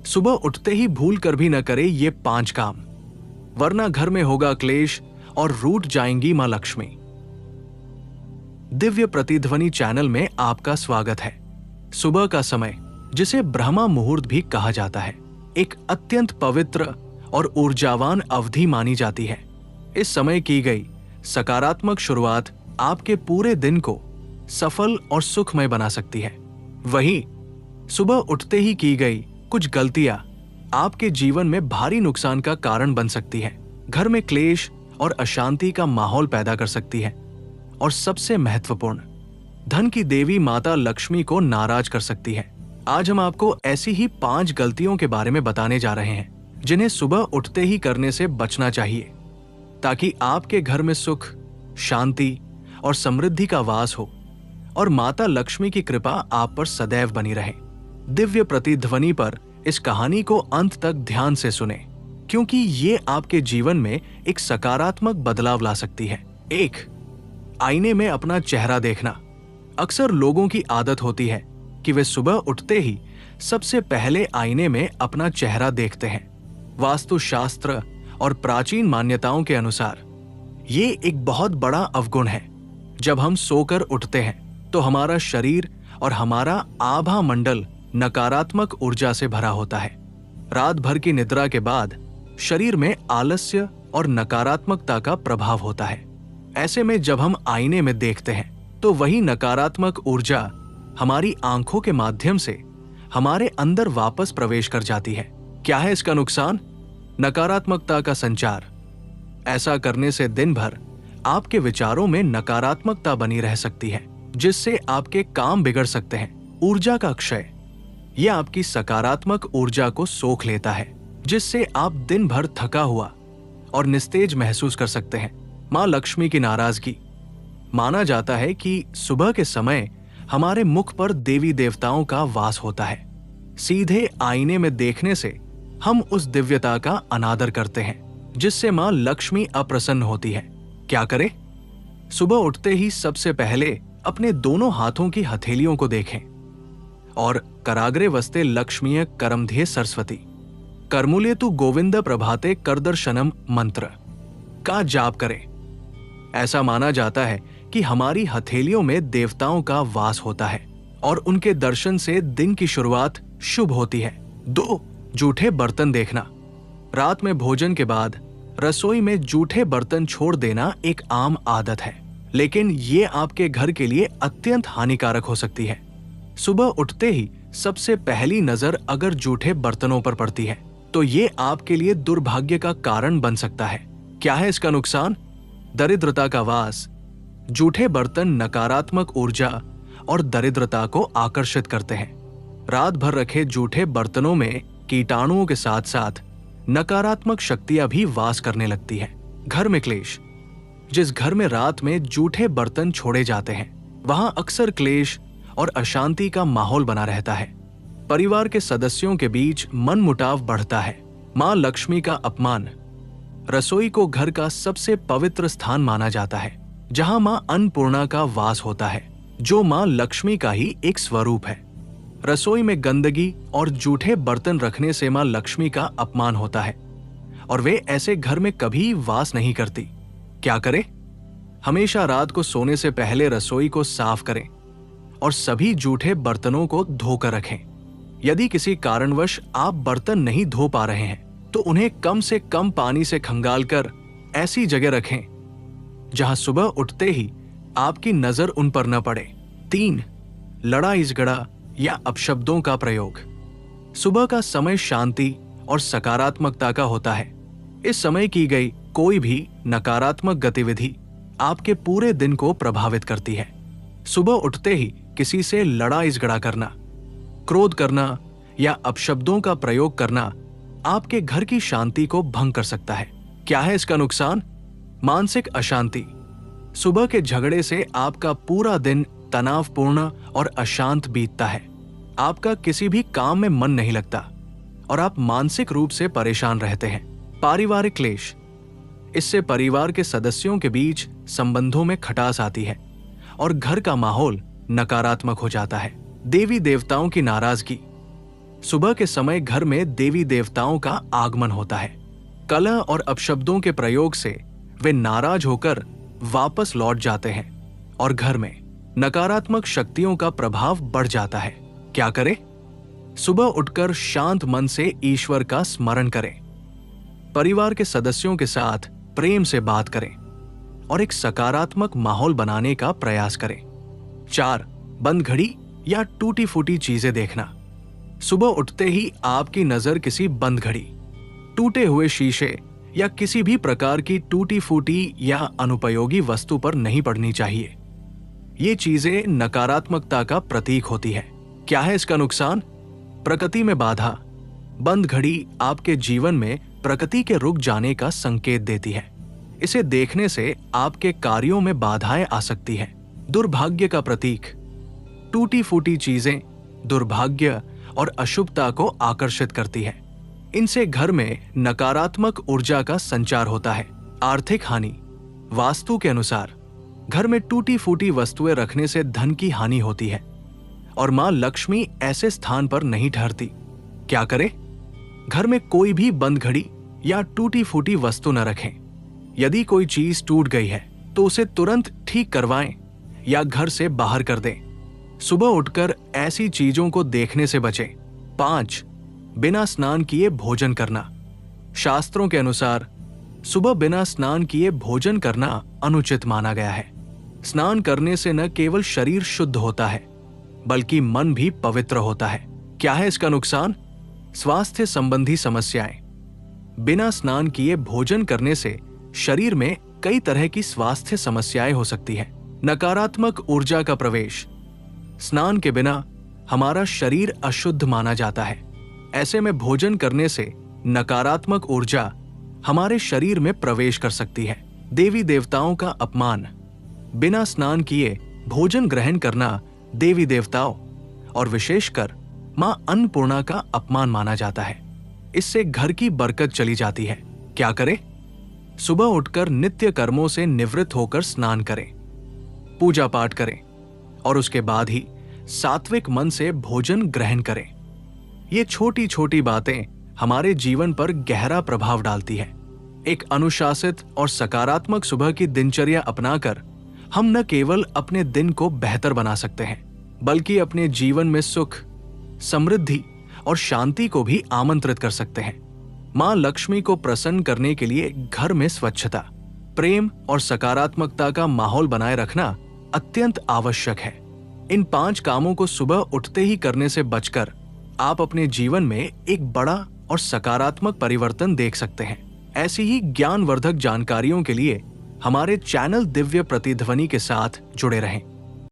सुबह उठते ही भूल कर भी न करे ये 5 काम, वरना घर में होगा क्लेश और रूठ जाएंगी मां लक्ष्मी। दिव्य प्रतिध्वनि चैनल में आपका स्वागत है। सुबह का समय, जिसे ब्रह्मा मुहूर्त भी कहा जाता है, एक अत्यंत पवित्र और ऊर्जावान अवधि मानी जाती है। इस समय की गई सकारात्मक शुरुआत आपके पूरे दिन को सफल और सुखमय बना सकती है। वहीं सुबह उठते ही की गई कुछ गलतियां आपके जीवन में भारी नुकसान का कारण बन सकती है, घर में क्लेश और अशांति का माहौल पैदा कर सकती है, और सबसे महत्वपूर्ण, धन की देवी माता लक्ष्मी को नाराज कर सकती है। आज हम आपको ऐसी ही 5 गलतियों के बारे में बताने जा रहे हैं जिन्हें सुबह उठते ही करने से बचना चाहिए, ताकि आपके घर में सुख, शांति और समृद्धि का वास हो और माता लक्ष्मी की कृपा आप पर सदैव बनी रहे। दिव्य प्रतिध्वनि पर इस कहानी को अंत तक ध्यान से सुने, क्योंकि ये आपके जीवन में एक सकारात्मक बदलाव ला सकती है। 1. आईने में अपना चेहरा देखना। अक्सर लोगों की आदत होती है कि वे सुबह उठते ही सबसे पहले आईने में अपना चेहरा देखते हैं। वास्तुशास्त्र और प्राचीन मान्यताओं के अनुसार ये एक बहुत बड़ा अवगुण है। जब हम सोकर उठते हैं तो हमारा शरीर और हमारा आभा मंडल नकारात्मक ऊर्जा से भरा होता है। रात भर की निद्रा के बाद शरीर में आलस्य और नकारात्मकता का प्रभाव होता है। ऐसे में जब हम आईने में देखते हैं तो वही नकारात्मक ऊर्जा हमारी आंखों के माध्यम से हमारे अंदर वापस प्रवेश कर जाती है। क्या है इसका नुकसान? नकारात्मकता का संचार। ऐसा करने से दिन भर आपके विचारों में नकारात्मकता बनी रह सकती है, जिससे आपके काम बिगड़ सकते हैं। ऊर्जा का क्षय, यह आपकी सकारात्मक ऊर्जा को सोख लेता है, जिससे आप दिन भर थका हुआ और निस्तेज महसूस कर सकते हैं। मां लक्ष्मी की नाराजगी। माना जाता है कि सुबह के समय हमारे मुख पर देवी देवताओं का वास होता है। सीधे आईने में देखने से हम उस दिव्यता का अनादर करते हैं, जिससे मां लक्ष्मी अप्रसन्न होती है। क्या करें? सुबह उठते ही सबसे पहले अपने दोनों हाथों की हथेलियों को देखें और कराग्रे वस्ते लक्ष्मीय करमध्ये सरस्वती कर्मुलेतु गोविंद प्रभाते करदर्शनम मंत्र का जाप करें। ऐसा माना जाता है कि हमारी हथेलियों में देवताओं का वास होता है और उनके दर्शन से दिन की शुरुआत शुभ होती है। 2. जूठे बर्तन देखना। रात में भोजन के बाद रसोई में जूठे बर्तन छोड़ देना एक आम आदत है, लेकिन ये आपके घर के लिए अत्यंत हानिकारक हो सकती है। सुबह उठते ही सबसे पहली नजर अगर जूठे बर्तनों पर पड़ती है तो ये आपके लिए दुर्भाग्य का कारण बन सकता है। क्या है इसका नुकसान? दरिद्रता का वास। जूठे बर्तन नकारात्मक ऊर्जा और दरिद्रता को आकर्षित करते हैं। रात भर रखे जूठे बर्तनों में कीटाणुओं के साथ साथ नकारात्मक शक्तियां भी वास करने लगती हैं। घर में क्लेश। जिस घर में रात में जूठे बर्तन छोड़े जाते हैं वहां अक्सर क्लेश और अशांति का माहौल बना रहता है। परिवार के सदस्यों के बीच मनमुटाव बढ़ता है। मां लक्ष्मी का अपमान। रसोई को घर का सबसे पवित्र स्थान माना जाता है, जहां मां अन्नपूर्णा का वास होता है, जो मां लक्ष्मी का ही एक स्वरूप है। रसोई में गंदगी और जूठे बर्तन रखने से मां लक्ष्मी का अपमान होता है और वे ऐसे घर में कभी वास नहीं करती। क्या करें? हमेशा रात को सोने से पहले रसोई को साफ करें और सभी जूठे बर्तनों को धोकर रखें। यदि किसी कारणवश आप बर्तन नहीं धो पा रहे हैं तो उन्हें कम से कम पानी से खंगालकर ऐसी जगह रखें जहां सुबह उठते ही आपकी नजर उन पर न पड़े। 3. लड़ाई झगड़ा या अपशब्दों का प्रयोग। सुबह का समय शांति और सकारात्मकता का होता है। इस समय की गई कोई भी नकारात्मक गतिविधि आपके पूरे दिन को प्रभावित करती है। सुबह उठते ही किसी से लड़ाई झगड़ा करना, क्रोध करना या अपशब्दों का प्रयोग करना आपके घर की शांति को भंग कर सकता है। क्या है इसका नुकसान? मानसिक अशांति। सुबह के झगड़े से आपका पूरा दिन तनावपूर्ण और अशांत बीतता है। आपका किसी भी काम में मन नहीं लगता और आप मानसिक रूप से परेशान रहते हैं। पारिवारिक क्लेश। इससे परिवार के सदस्यों के बीच संबंधों में खटास आती है और घर का माहौल नकारात्मक हो जाता है। देवी देवताओं की नाराजगी। सुबह के समय घर में देवी देवताओं का आगमन होता है। कलह और अपशब्दों के प्रयोग से वे नाराज होकर वापस लौट जाते हैं और घर में नकारात्मक शक्तियों का प्रभाव बढ़ जाता है। क्या करें? सुबह उठकर शांत मन से ईश्वर का स्मरण करें, परिवार के सदस्यों के साथ प्रेम से बात करें और एक सकारात्मक माहौल बनाने का प्रयास करें। 4. बंद घड़ी या टूटी फूटी चीजें देखना। सुबह उठते ही आपकी नजर किसी बंद घड़ी, टूटे हुए शीशे या किसी भी प्रकार की टूटी फूटी या अनुपयोगी वस्तु पर नहीं पड़नी चाहिए। ये चीजें नकारात्मकता का प्रतीक होती है। क्या है इसका नुकसान? प्रकृति में बाधा। बंद घड़ी आपके जीवन में प्रकृति के रुक जाने का संकेत देती है। इसे देखने से आपके कार्यों में बाधाएं आ सकती हैं। दुर्भाग्य का प्रतीक। टूटी फूटी चीजें दुर्भाग्य और अशुभता को आकर्षित करती है। इनसे घर में नकारात्मक ऊर्जा का संचार होता है। आर्थिक हानि। वास्तु के अनुसार घर में टूटी फूटी वस्तुएं रखने से धन की हानि होती है और मां लक्ष्मी ऐसे स्थान पर नहीं ठहरती। क्या करें? घर में कोई भी बंद घड़ी या टूटी फूटी वस्तु न रखें। यदि कोई चीज टूट गई है तो उसे तुरंत ठीक करवाएं या घर से बाहर कर दें। सुबह उठकर ऐसी चीजों को देखने से बचें। 5. बिना स्नान किए भोजन करना। शास्त्रों के अनुसार सुबह बिना स्नान किए भोजन करना अनुचित माना गया है। स्नान करने से न केवल शरीर शुद्ध होता है बल्कि मन भी पवित्र होता है। क्या है इसका नुकसान? स्वास्थ्य संबंधी समस्याएं। बिना स्नान किए भोजन करने से शरीर में कई तरह की स्वास्थ्य समस्याएं हो सकती हैं। नकारात्मक ऊर्जा का प्रवेश। स्नान के बिना हमारा शरीर अशुद्ध माना जाता है। ऐसे में भोजन करने से नकारात्मक ऊर्जा हमारे शरीर में प्रवेश कर सकती है। देवी देवताओं का अपमान। बिना स्नान किए भोजन ग्रहण करना देवी देवताओं और विशेषकर मां अन्नपूर्णा का अपमान माना जाता है। इससे घर की बरकत चली जाती है। क्या करें? सुबह उठकर नित्य कर्मों से निवृत्त होकर स्नान करें, पूजा पाठ करें और उसके बाद ही सात्विक मन से भोजन ग्रहण करें। ये छोटी छोटी बातें हमारे जीवन पर गहरा प्रभाव डालती है। एक अनुशासित और सकारात्मक सुबह की दिनचर्या अपनाकर हम न केवल अपने दिन को बेहतर बना सकते हैं बल्कि अपने जीवन में सुख, समृद्धि और शांति को भी आमंत्रित कर सकते हैं। मां लक्ष्मी को प्रसन्न करने के लिए घर में स्वच्छता, प्रेम और सकारात्मकता का माहौल बनाए रखना अत्यंत आवश्यक है। इन 5 कामों को सुबह उठते ही करने से बचकर आप अपने जीवन में एक बड़ा और सकारात्मक परिवर्तन देख सकते हैं। ऐसी ही ज्ञानवर्धक जानकारियों के लिए हमारे चैनल दिव्य प्रतिध्वनि के साथ जुड़े रहें।